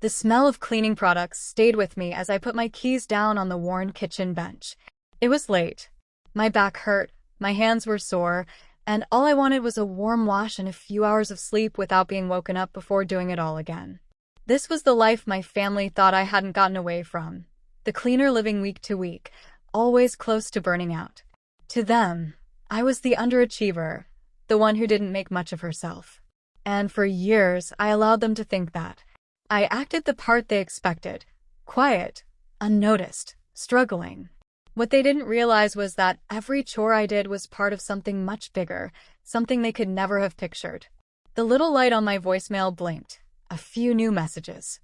The smell of cleaning products stayed with me as I put my keys down on the worn kitchen bench. It was late. My back hurt, my hands were sore, and all I wanted was a warm wash and a few hours of sleep without being woken up before doing it all again. This was the life my family thought I hadn't gotten away from. The cleaner living week to week, always close to burning out. To them, I was the underachiever, the one who didn't make much of herself. And for years, I allowed them to think that. I acted the part they expected. Quiet, unnoticed, struggling. What they didn't realize was that every chore I did was part of something much bigger, something they could never have pictured. The little light on my voicemail blinked. A few new messages.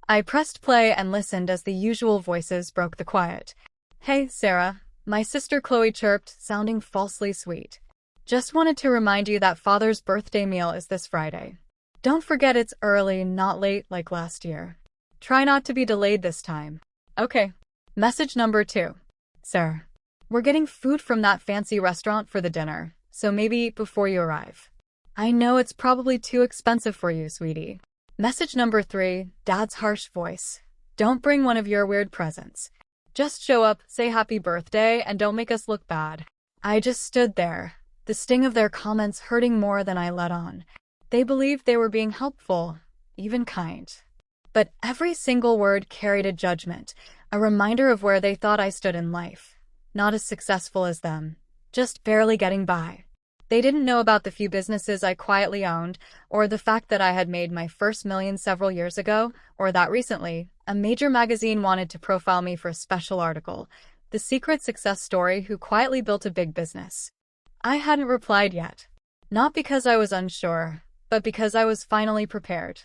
I pressed play and listened as the usual voices broke the quiet. "Hey, Sarah," my sister Chloe chirped, sounding falsely sweet. "Just wanted to remind you that Father's birthday meal is this Friday. Don't forget it's early, not late like last year. Try not to be delayed this time." Okay. Message number 2. "Sarah, we're getting food from that fancy restaurant for the dinner, so maybe eat before you arrive. I know it's probably too expensive for you, sweetie." Message number 3, Dad's harsh voice. "Don't bring one of your weird presents. Just show up, say happy birthday, and don't make us look bad." I just stood there, the sting of their comments hurting more than I let on. They believed they were being helpful, even kind. But every single word carried a judgment, a reminder of where they thought I stood in life. Not as successful as them, just barely getting by. They didn't know about the few businesses I quietly owned, or the fact that I had made my first million several years ago, or that recently, a major magazine wanted to profile me for a special article, the secret success story who quietly built a big business. I hadn't replied yet. Not because I was unsure, but because I was finally prepared.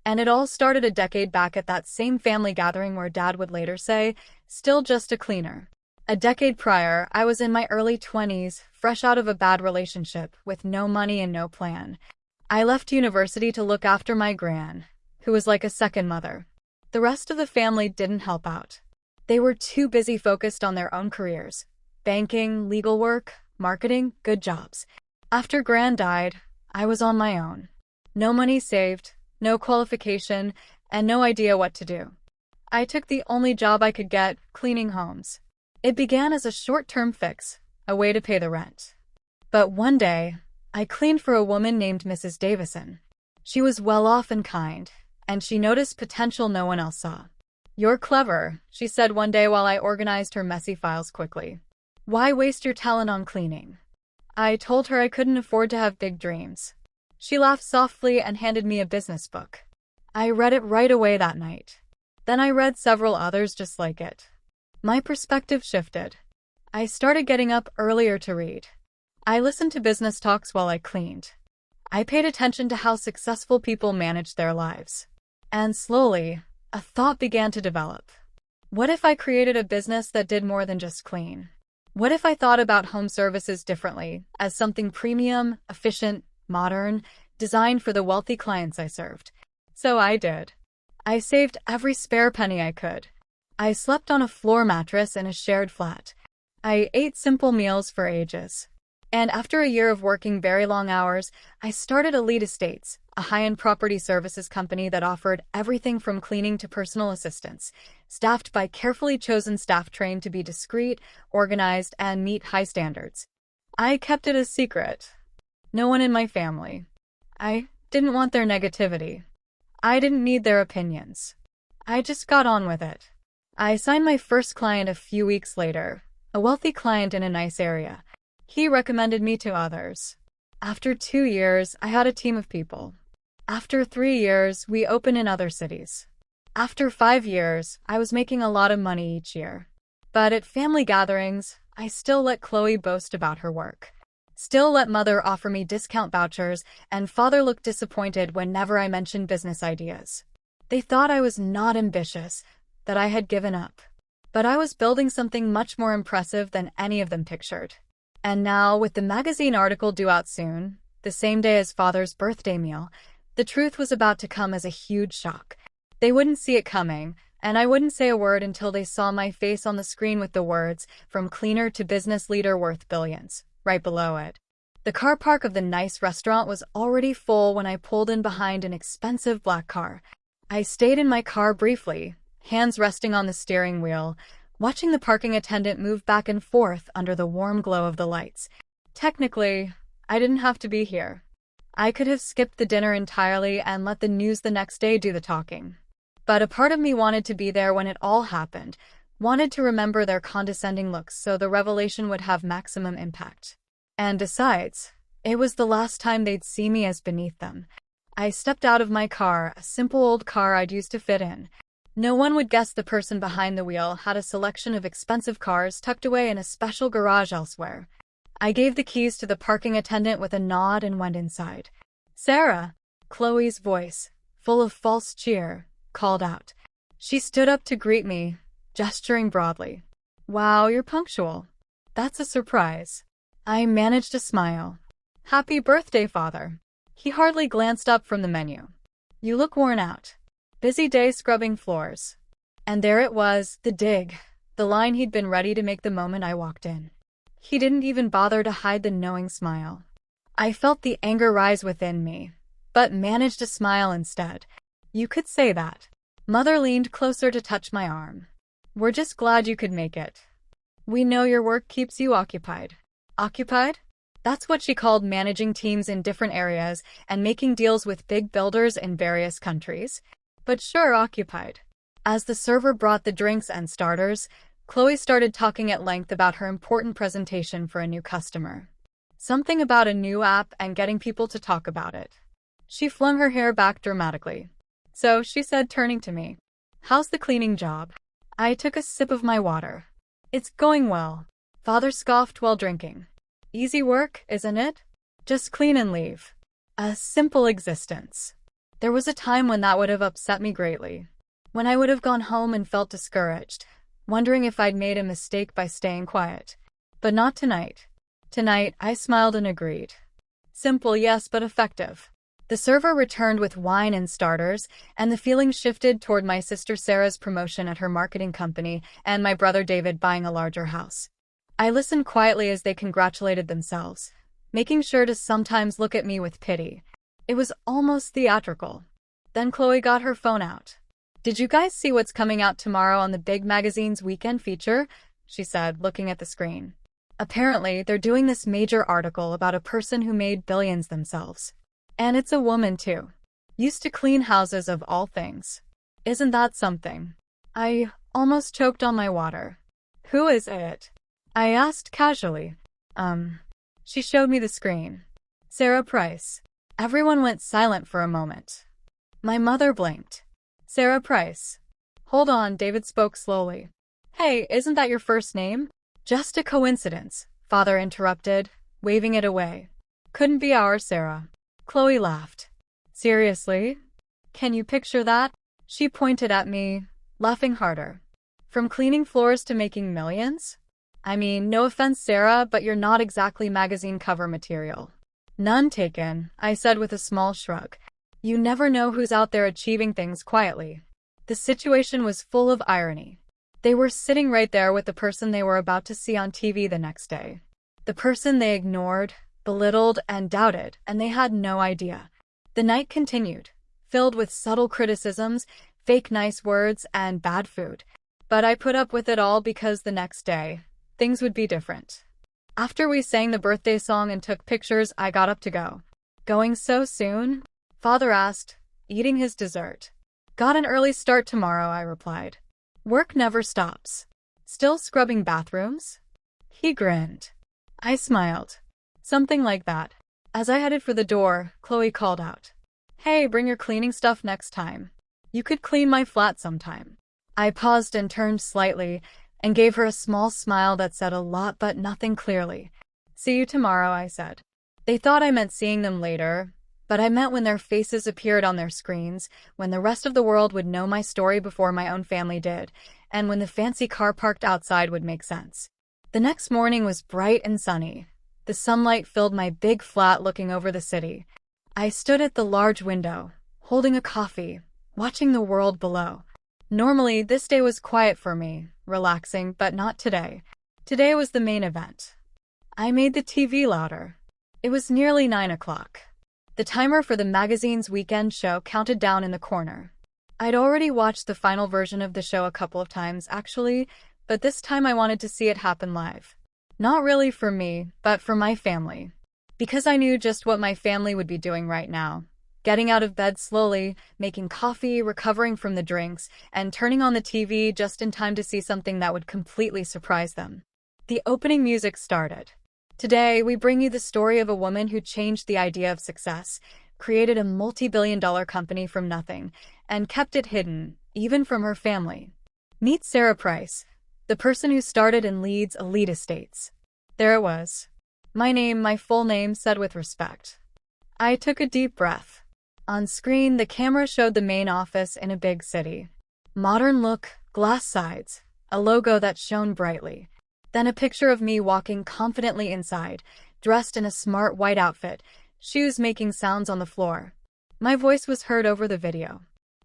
And it all started a decade back at that same family gathering where Dad would later say, "Still just a cleaner." A decade prior, I was in my early 20s, fresh out of a bad relationship, with no money and no plan. I left university to look after my gran, who was like a second mother. The rest of the family didn't help out. They were too busy focused on their own careers. Banking, legal work, marketing, good jobs. After Gran died, I was on my own. No money saved, no qualification, and no idea what to do. I took the only job I could get, cleaning homes. It began as a short-term fix, a way to pay the rent. But one day, I cleaned for a woman named Mrs. Davison. She was well-off and kind, and she noticed potential no one else saw. "You're clever," she said one day while I organized her messy files quickly. "Why waste your talent on cleaning?" I told her I couldn't afford to have big dreams. She laughed softly and handed me a business book. I read it right away that night. Then I read several others just like it. My perspective shifted. I started getting up earlier to read. I listened to business talks while I cleaned. I paid attention to how successful people managed their lives. And slowly, a thought began to develop. What if I created a business that did more than just clean? What if I thought about home services differently, as something premium, efficient, modern, designed for the wealthy clients I served? So I did. I saved every spare penny I could. I slept on a floor mattress in a shared flat. I ate simple meals for ages. And after a year of working very long hours, I started Elite Estates, a high-end property services company that offered everything from cleaning to personal assistance, staffed by carefully chosen staff trained to be discreet, organized, and meet high standards. I kept it a secret. No one in my family. I didn't want their negativity. I didn't need their opinions. I just got on with it. I signed my first client a few weeks later, a wealthy client in a nice area. He recommended me to others. After 2 years, I had a team of people. After 3 years, we opened in other cities. After 5 years, I was making a lot of money each year. But at family gatherings, I still let Chloe boast about her work. Still let Mother offer me discount vouchers, and Father looked disappointed whenever I mentioned business ideas. They thought I was not ambitious, that I had given up. But I was building something much more impressive than any of them pictured. And now, with the magazine article due out soon, the same day as Father's birthday meal, the truth was about to come as a huge shock. They wouldn't see it coming, and I wouldn't say a word until they saw my face on the screen with the words, "From cleaner to business leader worth billions," right below it. The car park of the nice restaurant was already full when I pulled in behind an expensive black car. I stayed in my car briefly, hands resting on the steering wheel, watching the parking attendant move back and forth under the warm glow of the lights. Technically, I didn't have to be here. I could have skipped the dinner entirely and let the news the next day do the talking. But a part of me wanted to be there when it all happened, wanted to remember their condescending looks so the revelation would have maximum impact. And besides, it was the last time they'd see me as beneath them. I stepped out of my car, a simple old car I'd used to fit in. No one would guess the person behind the wheel had a selection of expensive cars tucked away in a special garage elsewhere. I gave the keys to the parking attendant with a nod and went inside. "Sarah," Chloe's voice, full of false cheer, called out. She stood up to greet me, gesturing broadly. "Wow, you're punctual. That's a surprise." I managed a smile. "Happy birthday, Father." He hardly glanced up from the menu. "You look worn out. Busy day scrubbing floors." And there it was, the dig, the line he'd been ready to make the moment I walked in. He didn't even bother to hide the knowing smile. I felt the anger rise within me, but managed to smile instead. "You could say that." Mother leaned closer to touch my arm. "We're just glad you could make it. We know your work keeps you occupied." Occupied? That's what she called managing teams in different areas and making deals with big builders in various countries. But sure, occupied. As the server brought the drinks and starters, Chloe started talking at length about her important presentation for a new customer. Something about a new app and getting people to talk about it. She flung her hair back dramatically. "So," she said, turning to me, "how's the cleaning job?" I took a sip of my water. "It's going well." Father scoffed while drinking. "Easy work, isn't it? Just clean and leave. A simple existence." There was a time when that would have upset me greatly. When I would have gone home and felt discouraged, wondering if I'd made a mistake by staying quiet. But not tonight. Tonight, I smiled and agreed. Simple, yes, but effective. The server returned with wine and starters, and the feeling shifted toward my sister Sarah's promotion at her marketing company and my brother David buying a larger house. I listened quietly as they congratulated themselves, making sure to sometimes look at me with pity. It was almost theatrical. Then Chloe got her phone out. "Did you guys see what's coming out tomorrow on the big magazine's weekend feature?" she said, looking at the screen. "Apparently, they're doing this major article about a person who made billions themselves. And it's a woman, too. Used to clean houses of all things. Isn't that something?" I almost choked on my water. "Who is it?" I asked casually. She showed me the screen. "Sarah Price." Everyone went silent for a moment. My mother blinked. "Sarah Price." "Hold on," David spoke slowly. "Hey, isn't that your first name?" "Just a coincidence," Father interrupted, waving it away. "Couldn't be our Sarah." Chloe laughed. "Seriously? Can you picture that?" She pointed at me, laughing harder. "From cleaning floors to making millions? I mean, no offense, Sarah, but you're not exactly magazine cover material." "None taken," I said with a small shrug. You never know who's out there achieving things quietly. The situation was full of irony. They were sitting right there with the person they were about to see on TV the next day. The person they ignored, belittled, and doubted, and they had no idea. The night continued, filled with subtle criticisms, fake nice words, and bad food. But I put up with it all because the next day, things would be different. After we sang the birthday song and took pictures, I got up to go. "Going so soon?" Father asked, eating his dessert. "Got an early start tomorrow," I replied. "Work never stops." "Still scrubbing bathrooms?" He grinned. I smiled. "Something like that." As I headed for the door, Chloe called out, "Hey, bring your cleaning stuff next time. You could clean my flat sometime." I paused and turned slightly, and gave her a small smile that said a lot but nothing clearly. "See you tomorrow," I said. They thought I meant seeing them later, but I meant when their faces appeared on their screens, when the rest of the world would know my story before my own family did, and when the fancy car parked outside would make sense. The next morning was bright and sunny. The sunlight filled my big flat looking over the city. I stood at the large window, holding a coffee, watching the world below. Normally, this day was quiet for me, relaxing, but not today. Today was the main event. I made the TV louder. It was nearly 9 o'clock. The timer for the magazine's weekend show counted down in the corner. I'd already watched the final version of the show a couple of times, actually, but this time I wanted to see it happen live. Not really for me, but for my family. Because I knew just what my family would be doing right now. Getting out of bed slowly, making coffee, recovering from the drinks, and turning on the TV just in time to see something that would completely surprise them. The opening music started. Today, we bring you the story of a woman who changed the idea of success, created a multi-billion-dollar company from nothing, and kept it hidden, even from her family. Meet Sarah Price, the person who started and leads Elite Estates. There it was. My full name said with respect. I took a deep breath. On screen, the camera showed the main office in a big city. Modern look, glass sides, a logo that shone brightly. Then a picture of me walking confidently inside, dressed in a smart white outfit, shoes making sounds on the floor. My voice was heard over the video.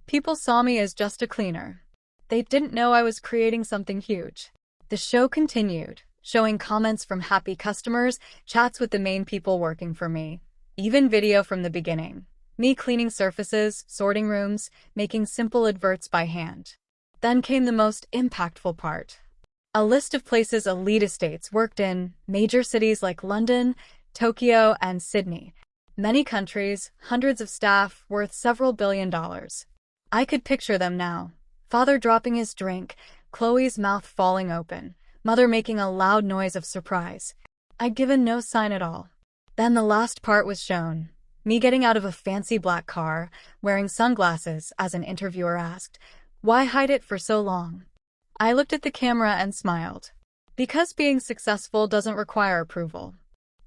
People saw me as just a cleaner. They didn't know I was creating something huge. The show continued, showing comments from happy customers, chats with the main people working for me, even video from the beginning. Me cleaning surfaces, sorting rooms, making simple adverts by hand. Then came the most impactful part. A list of places Elite Estates worked in, major cities like London, Tokyo, and Sydney. Many countries, hundreds of staff, worth several $billion. I could picture them now. Father dropping his drink, Chloe's mouth falling open, Mother making a loud noise of surprise. I'd given no sign at all. Then the last part was shown. Me getting out of a fancy black car, wearing sunglasses, as an interviewer asked, "Why hide it for so long?" I looked at the camera and smiled. Because being successful doesn't require approval.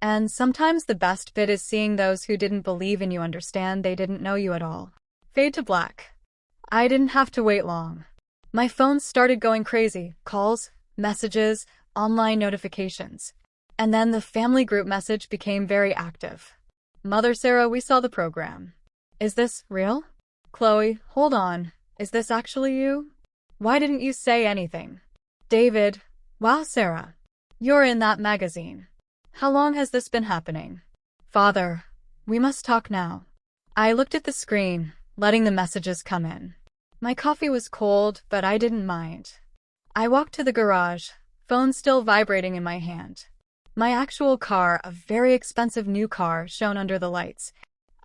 And sometimes the best bit is seeing those who didn't believe in you understand they didn't know you at all. Fade to black. I didn't have to wait long. My phone started going crazy. Calls, messages, online notifications. And then the family group message became very active. "Mother Sarah, we saw the program. Is this real? Chloe, hold on. Is this actually you? Why didn't you say anything? David, wow Sarah. You're in that magazine. How long has this been happening? Father, we must talk now." I looked at the screen, letting the messages come in. My coffee was cold, but I didn't mind. I walked to the garage, phone still vibrating in my hand. My actual car, a very expensive new car, shone under the lights.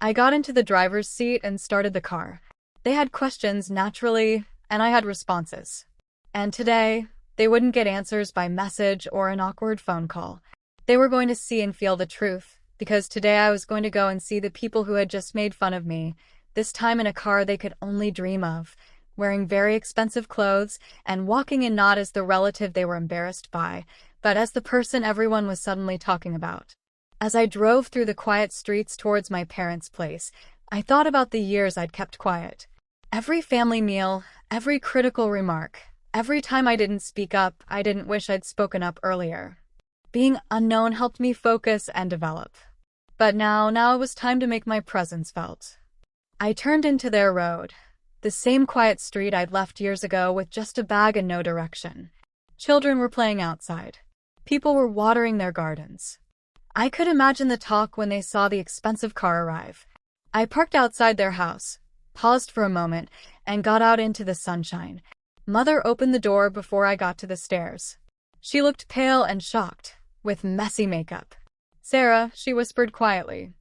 I got into the driver's seat and started the car. They had questions, naturally, and I had responses. And today, they wouldn't get answers by message or an awkward phone call. They were going to see and feel the truth, because today I was going to go and see the people who had just made fun of me, this time in a car they could only dream of, wearing very expensive clothes and walking in not as the relative they were embarrassed by, but as the person everyone was suddenly talking about. As I drove through the quiet streets towards my parents' place, I thought about the years I'd kept quiet. Every family meal, every critical remark, every time I didn't speak up, I didn't wish I'd spoken up earlier. Being unknown helped me focus and develop. But now it was time to make my presence felt. I turned into their road, the same quiet street I'd left years ago with just a bag and no direction. Children were playing outside. People were watering their gardens. I could imagine the talk when they saw the expensive car arrive. I parked outside their house, paused for a moment, and got out into the sunshine. Mother opened the door before I got to the stairs. She looked pale and shocked, with messy makeup. "Sarah," she whispered quietly.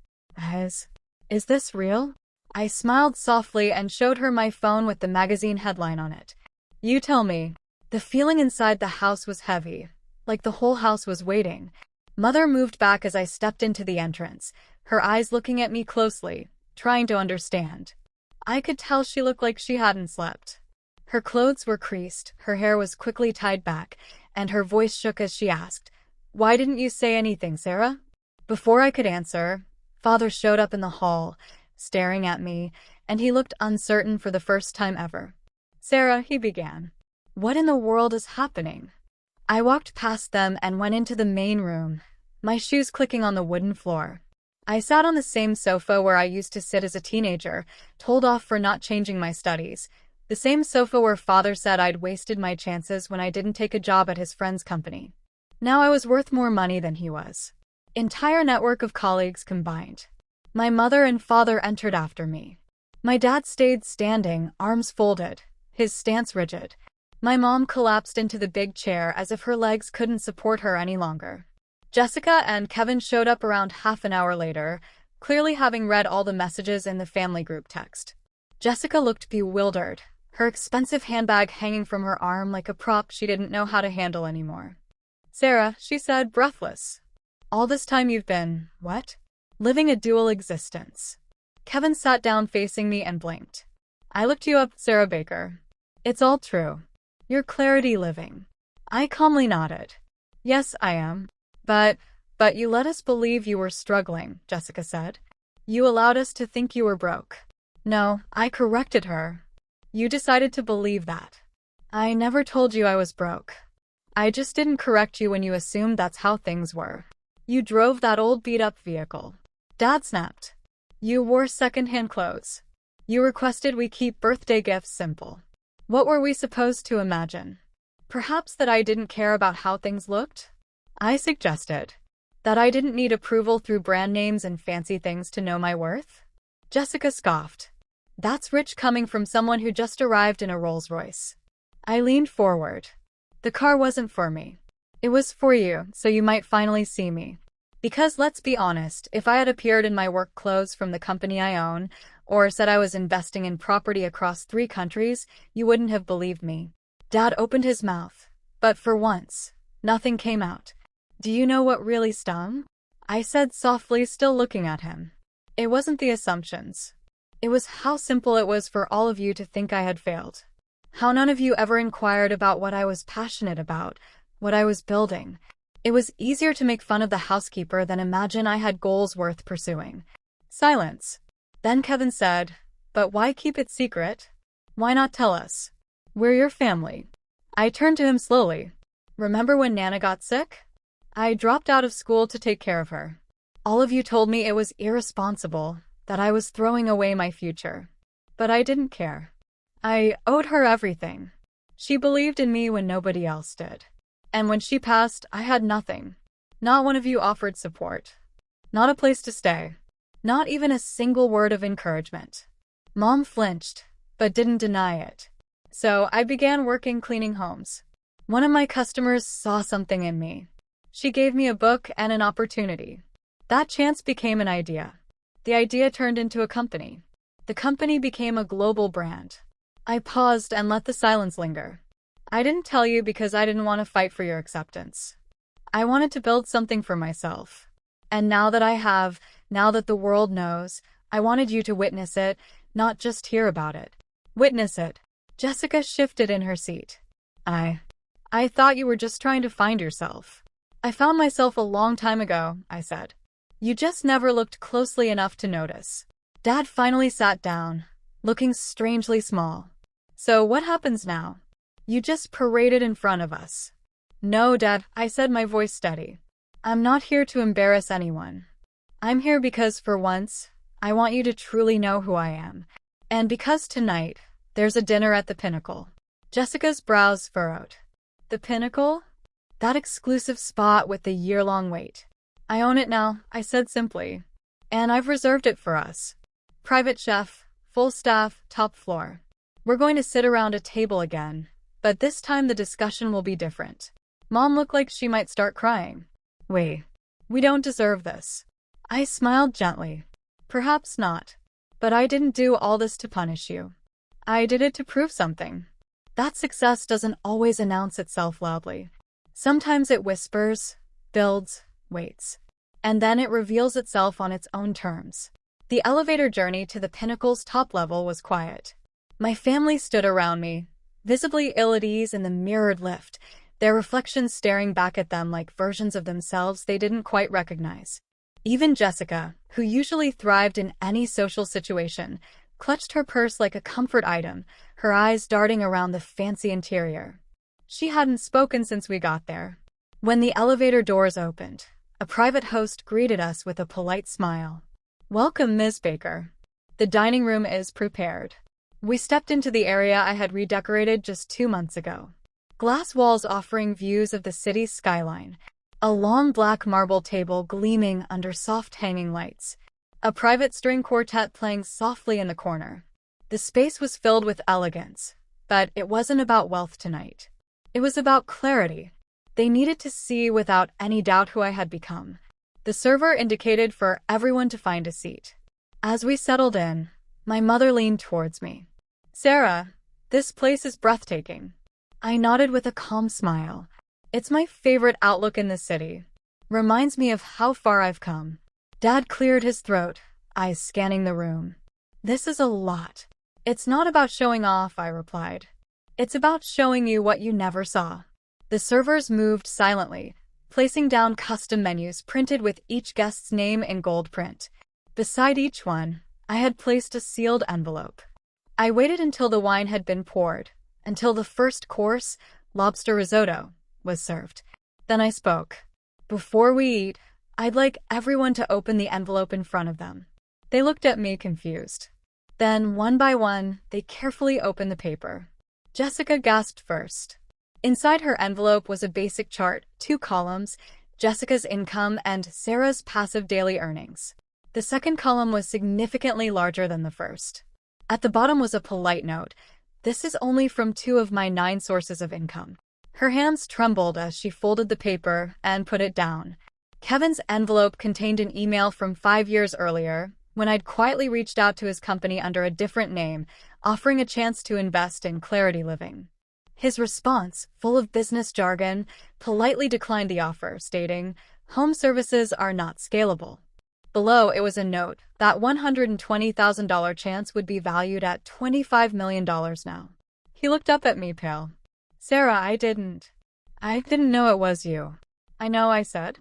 Is this real?" I smiled softly and showed her my phone with the magazine headline on it. "You tell me." The feeling inside the house was heavy, like the whole house was waiting. Mother moved back as I stepped into the entrance, her eyes looking at me closely, trying to understand. I could tell she looked like she hadn't slept. Her clothes were creased, her hair was quickly tied back, and her voice shook as she asked, "Why didn't you say anything, Sarah?" Before I could answer, Father showed up in the hall, staring at me, and he looked uncertain for the first time ever. "Sarah," he began. "What in the world is happening?" I walked past them and went into the main room, my shoes clicking on the wooden floor. I sat on the same sofa where I used to sit as a teenager, told off for not changing my studies. The same sofa where Father said I'd wasted my chances when I didn't take a job at his friend's company. Now I was worth more money than he was. Entire network of colleagues combined. My mother and father entered after me. My dad stayed standing, arms folded, his stance rigid. My mom collapsed into the big chair as if her legs couldn't support her any longer. Jessica and Kevin showed up around half an hour later, clearly having read all the messages in the family group text. Jessica looked bewildered, her expensive handbag hanging from her arm like a prop she didn't know how to handle anymore. "Sarah," she said, breathless. "All this time you've been, what? Living a dual existence." Kevin sat down facing me and blinked. "I looked you up, Sarah Baker. It's all true. You're Clarity living." I calmly nodded. "Yes, I am. But you let us believe you were struggling," Jessica said. "You allowed us to think you were broke." "No," I corrected her. "You decided to believe that. I never told you I was broke. I just didn't correct you when you assumed that's how things were. You drove that old beat-up vehicle." Dad snapped. "You wore second-hand clothes. You requested we keep birthday gifts simple. What were we supposed to imagine? Perhaps that I didn't care about how things looked?" I suggested. "That I didn't need approval through brand names and fancy things to know my worth?" Jessica scoffed. "That's rich coming from someone who just arrived in a Rolls-Royce." I leaned forward. "The car wasn't for me. It was for you, so you might finally see me. Because let's be honest, if I had appeared in my work clothes from the company I own, or said I was investing in property across 3 countries, you wouldn't have believed me." Dad opened his mouth, but for once, nothing came out. "Do you know what really stung?" I said softly, still looking at him. "It wasn't the assumptions. It was how simple it was for all of you to think I had failed. How none of you ever inquired about what I was passionate about, what I was building. It was easier to make fun of the housekeeper than imagine I had goals worth pursuing." Silence. Then Kevin said, "But why keep it secret? Why not tell us? We're your family." I turned to him slowly. "Remember when Nana got sick? I dropped out of school to take care of her. All of you told me it was irresponsible, that I was throwing away my future. But I didn't care. I owed her everything. She believed in me when nobody else did. And when she passed, I had nothing. Not one of you offered support. Not a place to stay. Not even a single word of encouragement." Mom flinched, but didn't deny it. "So I began working cleaning homes. One of my customers saw something in me. She gave me a book and an opportunity. That chance became an idea. The idea turned into a company. The company became a global brand." I paused and let the silence linger. "I didn't tell you because I didn't want to fight for your acceptance. I wanted to build something for myself. And now that I have, now that the world knows, I wanted you to witness it, not just hear about it. Witness it." Jessica shifted in her seat. I thought you were just trying to find yourself." "I found myself a long time ago," I said. "You just never looked closely enough to notice." Dad finally sat down, looking strangely small. "So what happens now? You just paraded in front of us." "No, Dad," I said, my voice steady. "I'm not here to embarrass anyone. I'm here because, for once, I want you to truly know who I am. And because tonight, there's a dinner at the Pinnacle." Jessica's brows furrowed. "The Pinnacle? That exclusive spot with the year-long wait." "I own it now," I said simply. "And I've reserved it for us. Private chef, full staff, top floor. We're going to sit around a table again, but this time the discussion will be different." Mom looked like she might start crying. "We don't deserve this." I smiled gently. "Perhaps not. But I didn't do all this to punish you. I did it to prove something. That success doesn't always announce itself loudly. Sometimes it whispers, builds, waits. And then it reveals itself on its own terms." The elevator journey to the Pinnacle's top level was quiet. My family stood around me, visibly ill at ease in the mirrored lift, their reflections staring back at them like versions of themselves they didn't quite recognize. Even Jessica, who usually thrived in any social situation, clutched her purse like a comfort item, her eyes darting around the fancy interior. She hadn't spoken since we got there. When the elevator doors opened, a private host greeted us with a polite smile. "Welcome, Ms. Baker. The dining room is prepared." We stepped into the area I had redecorated just 2 months ago. Glass walls offering views of the city's skyline, a long black marble table gleaming under soft hanging lights, a private string quartet playing softly in the corner. The space was filled with elegance, but it wasn't about wealth tonight. It was about clarity. They needed to see without any doubt who I had become. The server indicated for everyone to find a seat. As we settled in, my mother leaned towards me. "Sarah, this place is breathtaking." I nodded with a calm smile. "It's my favorite outlook in the city. Reminds me of how far I've come." Dad cleared his throat, eyes scanning the room. "This is a lot." "It's not about showing off," I replied. "It's about showing you what you never saw." The servers moved silently, placing down custom menus printed with each guest's name in gold print. Beside each one, I had placed a sealed envelope. I waited until the wine had been poured, until the first course, lobster risotto, was served. Then I spoke. "Before we eat, I'd like everyone to open the envelope in front of them." They looked at me confused. Then, one by one, they carefully opened the paper. Jessica gasped first. Inside her envelope was a basic chart, 2 columns, Jessica's income and Sarah's passive daily earnings. The second column was significantly larger than the first. At the bottom was a polite note. "This is only from 2 of my 9 sources of income." Her hands trembled as she folded the paper and put it down. Kevin's envelope contained an email from 5 years earlier, when I'd quietly reached out to his company under a different name, offering a chance to invest in Clarity Living. His response, full of business jargon, politely declined the offer, stating, "Home services are not scalable." Below, it was a note that $120,000 chance would be valued at $25 million now. He looked up at me, pale. "Sarah, I didn't know it was you." "I know," I said.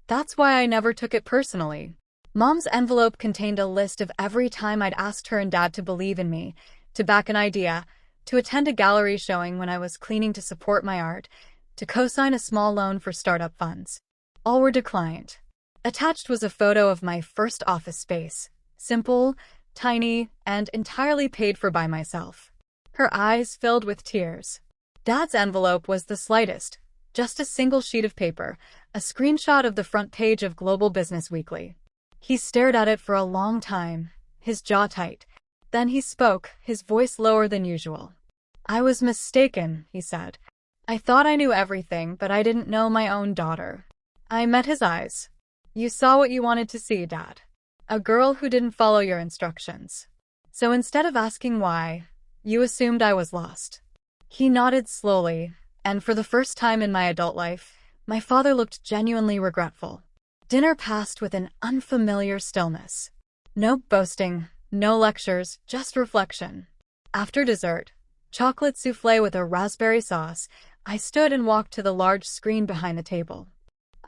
"That's why I never took it personally." Mom's envelope contained a list of every time I'd asked her and Dad to believe in me, to back an idea, to attend a gallery showing when I was cleaning to support my art, to co-sign a small loan for startup funds. All were declined. Attached was a photo of my first office space, simple, tiny, and entirely paid for by myself. Her eyes filled with tears. Dad's envelope was the slightest, just a single sheet of paper, a screenshot of the front page of Global Business Weekly. He stared at it for a long time, his jaw tight. Then he spoke, his voice lower than usual. "I was mistaken," he said. "I thought I knew everything, but I didn't know my own daughter." I met his eyes. "You saw what you wanted to see, Dad. A girl who didn't follow your instructions. So instead of asking why, you assumed I was lost." He nodded slowly, and for the first time in my adult life, my father looked genuinely regretful. Dinner passed with an unfamiliar stillness. No boasting, no lectures, just reflection. After dessert, chocolate soufflé with a raspberry sauce, I stood and walked to the large screen behind the table.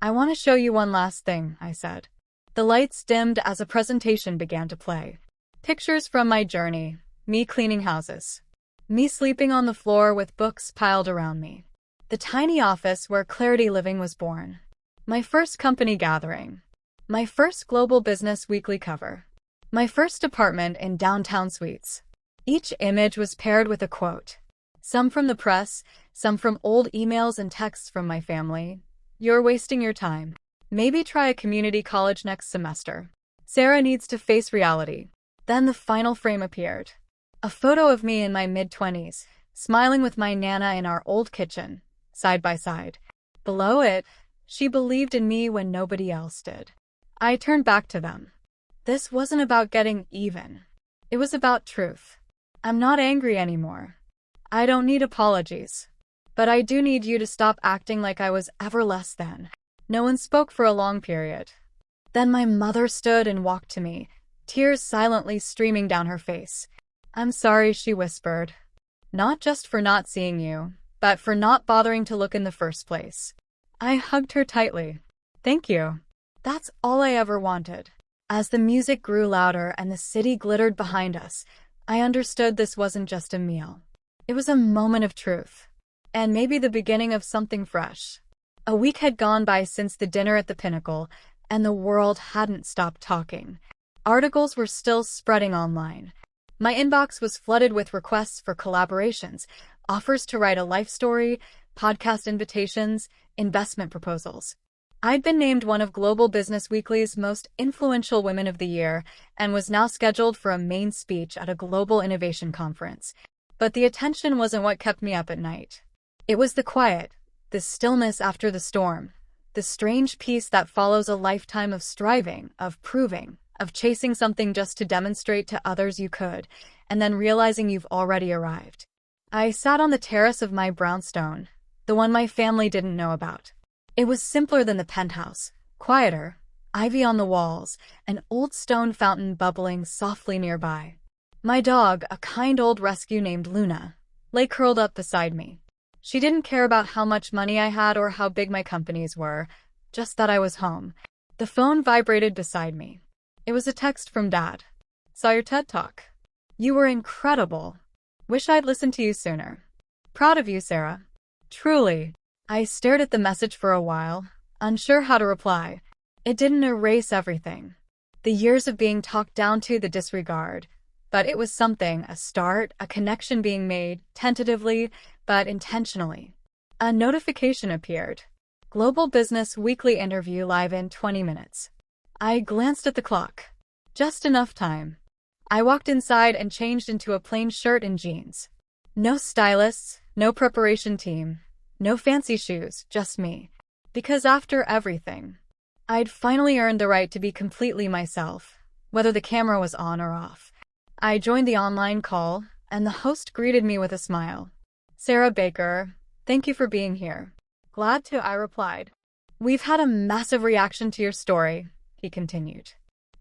"I want to show you one last thing," I said. The lights dimmed as a presentation began to play. Pictures from my journey, me cleaning houses, me sleeping on the floor with books piled around me. The tiny office where Clarity Living was born. My first company gathering. My first Global Business Weekly cover. My first apartment in downtown suites. Each image was paired with a quote. Some from the press, some from old emails and texts from my family. "You're wasting your time. Maybe try a community college next semester. Sarah needs to face reality." Then the final frame appeared. A photo of me in my mid-20s, smiling with my Nana in our old kitchen, side by side. Below it, "She believed in me when nobody else did." I turned back to them. This wasn't about getting even. It was about truth. I'm not angry anymore. I don't need apologies. But I do need you to stop acting like I was ever less than. No one spoke for a long period. Then my mother stood and walked to me, tears silently streaming down her face. "I'm sorry," she whispered. "Not just for not seeing you, but for not bothering to look in the first place." I hugged her tightly. "Thank you." That's all I ever wanted. As the music grew louder and the city glittered behind us, I understood this wasn't just a meal. It was a moment of truth. And maybe the beginning of something fresh. A week had gone by since the dinner at the Pinnacle, and the world hadn't stopped talking. Articles were still spreading online. My inbox was flooded with requests for collaborations, offers to write a life story, podcast invitations, investment proposals. I'd been named one of Global Business Weekly's most influential women of the year and was now scheduled for a main speech at a global innovation conference. But the attention wasn't what kept me up at night. It was the quiet, the stillness after the storm, the strange peace that follows a lifetime of striving, of proving, of chasing something just to demonstrate to others you could, and then realizing you've already arrived. I sat on the terrace of my brownstone, the one my family didn't know about. It was simpler than the penthouse, quieter, ivy on the walls, an old stone fountain bubbling softly nearby. My dog, a kind old rescue named Luna, lay curled up beside me. She didn't care about how much money I had or how big my companies were, just that I was home. The phone vibrated beside me. It was a text from Dad. "Saw your TED Talk. You were incredible. Wish I'd listened to you sooner. Proud of you, Sarah. Truly." I stared at the message for a while, unsure how to reply. It didn't erase everything. The years of being talked down to, the disregard. But it was something, a start, a connection being made, tentatively, but intentionally. A notification appeared. Global Business Weekly interview live in 20 minutes. I glanced at the clock. Just enough time. I walked inside and changed into a plain shirt and jeans. No stylists, no preparation team. No fancy shoes, just me. Because after everything, I'd finally earned the right to be completely myself, whether the camera was on or off. I joined the online call, and the host greeted me with a smile. "Sarah Baker, thank you for being here." "Glad to," I replied. "We've had a massive reaction to your story," he continued.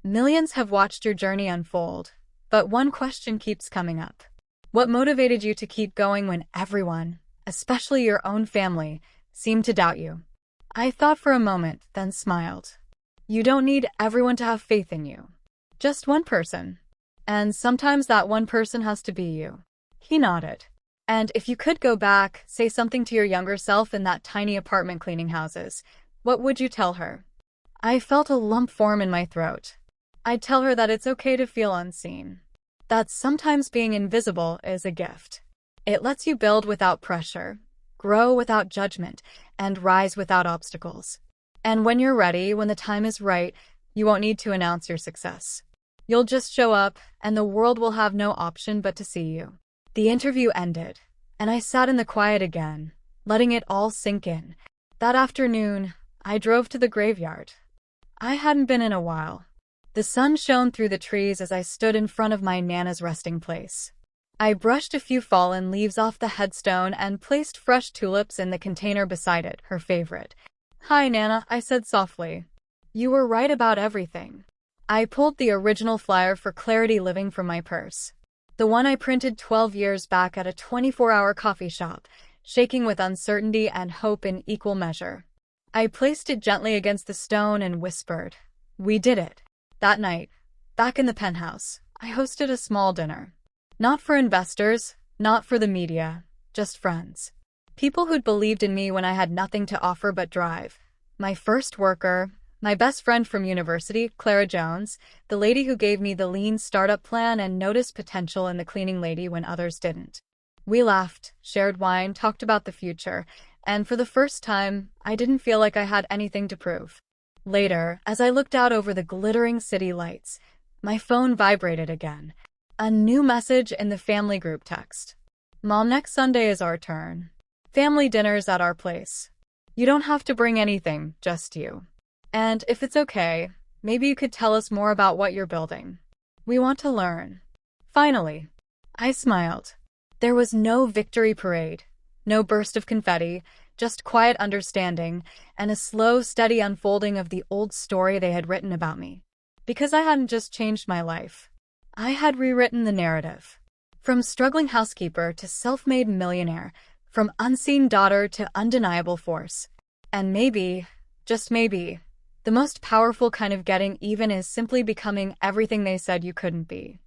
"Millions have watched your journey unfold, but one question keeps coming up. What motivated you to keep going when everyone, especially your own family, seemed to doubt you?" I thought for a moment, then smiled. "You don't need everyone to have faith in you. Just one person. And sometimes that one person has to be you." He nodded. "And if you could go back, say something to your younger self in that tiny apartment cleaning houses, what would you tell her?" I felt a lump form in my throat. I'd tell her that it's okay to feel unseen. That sometimes being invisible is a gift. It lets you build without pressure, grow without judgment, and rise without obstacles. And when you're ready, when the time is right, you won't need to announce your success. You'll just show up, and the world will have no option but to see you. The interview ended, and I sat in the quiet again, letting it all sink in. That afternoon, I drove to the graveyard. I hadn't been in a while. The sun shone through the trees as I stood in front of my Nana's resting place. I brushed a few fallen leaves off the headstone and placed fresh tulips in the container beside it, her favorite. "Hi, Nana," I said softly. "You were right about everything." I pulled the original flyer for Clarity Living from my purse. The one I printed 12 years back at a 24-hour coffee shop, shaking with uncertainty and hope in equal measure. I placed it gently against the stone and whispered, "We did it." That night, back in the penthouse, I hosted a small dinner. Not for investors, not for the media, just friends. People who'd believed in me when I had nothing to offer but drive. My first worker, my best friend from university, Clara Jones, the lady who gave me the lean startup plan and noticed potential in the cleaning lady when others didn't. We laughed, shared wine, talked about the future, and for the first time, I didn't feel like I had anything to prove. Later, as I looked out over the glittering city lights, my phone vibrated again. A new message in the family group text. "Mom, next Sunday is our turn. Family dinner's at our place. You don't have to bring anything, just you. And if it's okay, maybe you could tell us more about what you're building. We want to learn." Finally, I smiled. There was no victory parade, no burst of confetti, just quiet understanding and a slow, steady unfolding of the old story they had written about me. Because I hadn't just changed my life. I had rewritten the narrative. From struggling housekeeper to self-made millionaire, from unseen daughter to undeniable force. And maybe, just maybe, the most powerful kind of getting even is simply becoming everything they said you couldn't be.